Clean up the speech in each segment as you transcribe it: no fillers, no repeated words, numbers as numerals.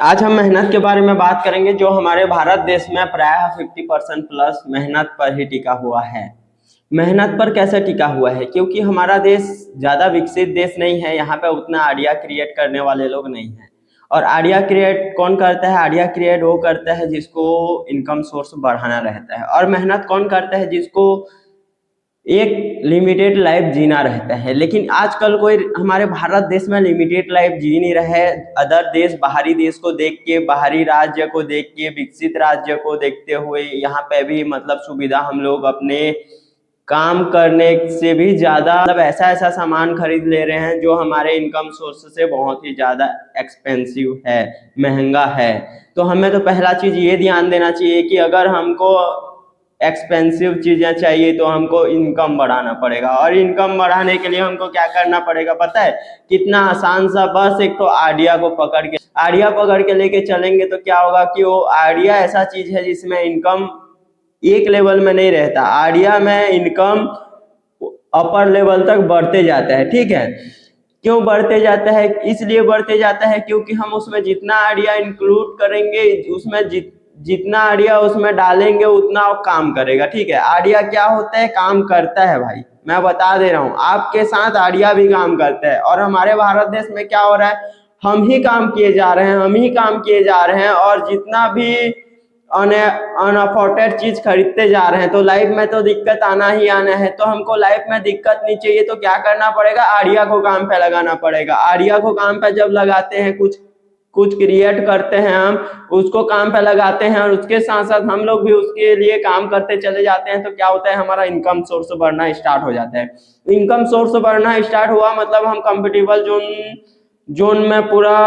आज हम मेहनत के बारे में बात करेंगे, जो हमारे भारत देश में प्रायः 50% प्लस मेहनत पर ही टिका हुआ है। मेहनत पर कैसे टिका हुआ है? क्योंकि हमारा देश ज़्यादा विकसित देश नहीं है, यहाँ पे उतना आइडिया क्रिएट करने वाले लोग नहीं हैं। और आइडिया क्रिएट कौन करता है? आइडिया क्रिएट वो करता है जिसको इनकम सोर्स बढ़ाना रहता है। और मेहनत कौन करता है? जिसको एक लिमिटेड लाइफ जीना रहता है। लेकिन आजकल कोई हमारे भारत देश में लिमिटेड लाइफ जी नहीं रहा है। अदर देश, बाहरी देश को देख के, बाहरी राज्य को देख के, विकसित राज्य को देखते हुए यहाँ पे भी मतलब सुविधा हम लोग अपने काम करने से भी ज़्यादा मतलब ऐसा ऐसा सामान खरीद ले रहे हैं जो हमारे इनकम सोर्स से बहुत ही ज़्यादा एक्सपेंसिव है, महंगा है। तो हमें तो पहला चीज़ ये ध्यान देना चाहिए कि अगर हमको एक्सपेंसिव चीज़ें चाहिए तो हमको इनकम बढ़ाना पड़ेगा। और इनकम बढ़ाने के लिए हमको क्या करना पड़ेगा पता है? कितना आसान सा, बस एक तो आइडिया को पकड़ के लेके चलेंगे तो क्या होगा कि वो आइडिया ऐसा चीज़ है जिसमें इनकम एक लेवल में नहीं रहता। आइडिया में इनकम अपर लेवल तक बढ़ते जाता है। ठीक है, क्यों बढ़ते जाता है? इसलिए बढ़ते जाता है क्योंकि हम उसमें जितना आइडिया इंक्लूड करेंगे, उसमें जितना आइडिया उसमें डालेंगे उतना वो काम करेगा। ठीक है, आइडिया क्या होता है? काम करता है भाई, मैं बता दे रहा हूँ आपके साथ आइडिया भी काम करता है। और हमारे भारत देश में क्या हो रहा है? हम ही काम किए जा रहे हैं और जितना भी अनअफोर्डेड चीज खरीदते जा रहे हैं। तो लाइफ में तो दिक्कत आना ही आना है। तो हमको लाइफ में दिक्कत नहीं चाहिए तो क्या करना पड़ेगा? आइडिया को काम पे लगाना पड़ेगा। आइडिया को काम पे जब लगाते हैं, कुछ क्रिएट करते हैं, हम उसको काम पे लगाते हैं और उसके साथ साथ हम लोग भी उसके लिए काम करते चले जाते हैं, तो क्या होता है? हमारा इनकम सोर्स बढ़ना स्टार्ट हो जाता है। इनकम सोर्स बढ़ना स्टार्ट हुआ मतलब हम कंफर्टेबल जोन में पूरा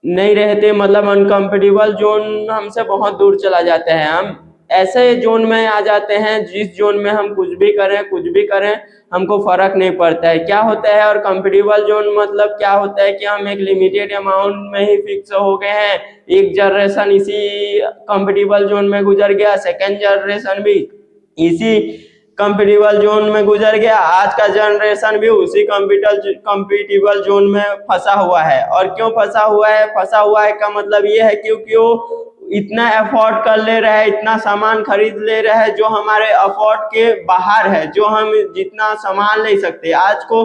नहीं रहते, मतलब अनकंफर्टेबल जोन हमसे बहुत दूर चला जाता है। हम ऐसे जोन में आ जाते हैं जिस जोन में हम कुछ भी करें हमको फर्क नहीं पड़ता है। क्या होता है? और कंफर्टेबल जोन मतलब क्या होता है कि हम एक लिमिटेड अमाउंट में ही फिक्स हो गए हैं। एक जनरेशन इसी कंफर्टेबल जोन में गुजर गया, सेकेंड जनरेशन भी इसी कंफर्टेबल जोन में गुजर गया, आज का जनरेशन भी उसी कंफर्टेबल जोन में फंसा हुआ है। और क्यों फंसा हुआ है? फंसा हुआ है का मतलब ये है क्योंकि वो इतना अफोर्ड कर ले रहा है, इतना सामान खरीद ले रहा है जो हमारे अफोर्ड के बाहर है, जो हम जितना सामान ले सकते। आज को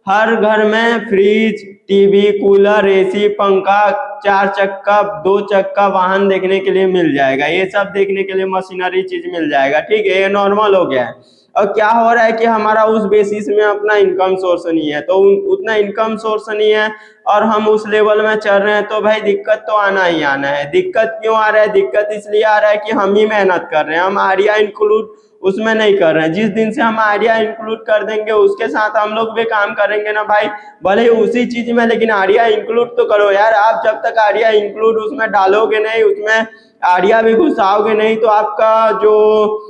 हर घर में फ्रिज, टीवी, कूलर, एसी, पंखा, 4 चक्का, 2 चक्का वाहन देखने के लिए मिल जाएगा। ये सब देखने के लिए मशीनरी चीज मिल जाएगा। ठीक है, ये नॉर्मल हो गया है। और क्या हो रहा है कि हमारा उस बेसिस में अपना इनकम सोर्स नहीं है, तो उतना इनकम सोर्स नहीं है और हम उस लेवल में चल रहे हैं, तो भाई दिक्कत तो आना ही आना है। दिक्कत क्यों आ रहा है? दिक्कत इसलिए आ रहा है कि हम ही मेहनत कर रहे हैं, हम आइडिया इंक्लूड उसमें नहीं कर रहे हैं। जिस दिन से हम आइडिया इंक्लूड कर देंगे उसके साथ हम लोग भी काम करेंगे ना भाई, भले ही उसी चीज में, लेकिन आइडिया इंक्लूड तो करो यार। आप जब तक आइडिया इंक्लूड उसमें डालोगे नहीं, उसमें आइडिया भी घुसाओगे नहीं, तो आपका जो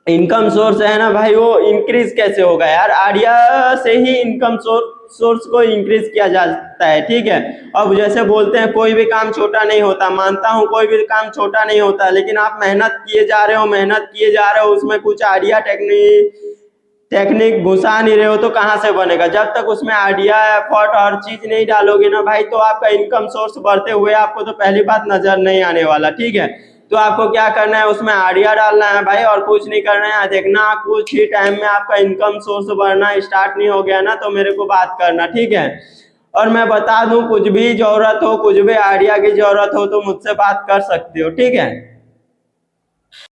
इनकम सोर्स है ना भाई, वो इंक्रीज कैसे होगा यार? आइडिया से ही इनकम सोर्स को इंक्रीज किया जाता है। ठीक है, अब जैसे बोलते हैं कोई भी काम छोटा नहीं होता, मानता हूँ कोई भी काम छोटा नहीं होता, लेकिन आप मेहनत किए जा रहे हो, उसमें कुछ आइडिया टेक्निक घुसा नहीं रहे हो तो कहाँ से बनेगा? जब तक उसमें आइडिया, एफर्ट और चीज नहीं डालोगे ना भाई, तो आपका इनकम सोर्स बढ़ते हुए आपको तो पहली बात नजर नहीं आने वाला। ठीक है, तो आपको क्या करना है? उसमें आइडिया डालना है भाई, और कुछ नहीं करना है। देखना कुछ ही टाइम में आपका इनकम सोर्स बढ़ना स्टार्ट नहीं हो गया ना, तो मेरे को बात करना। ठीक है, और मैं बता दूं, कुछ भी जरूरत हो, कुछ भी आइडिया की जरूरत हो तो मुझसे बात कर सकते हो। ठीक है।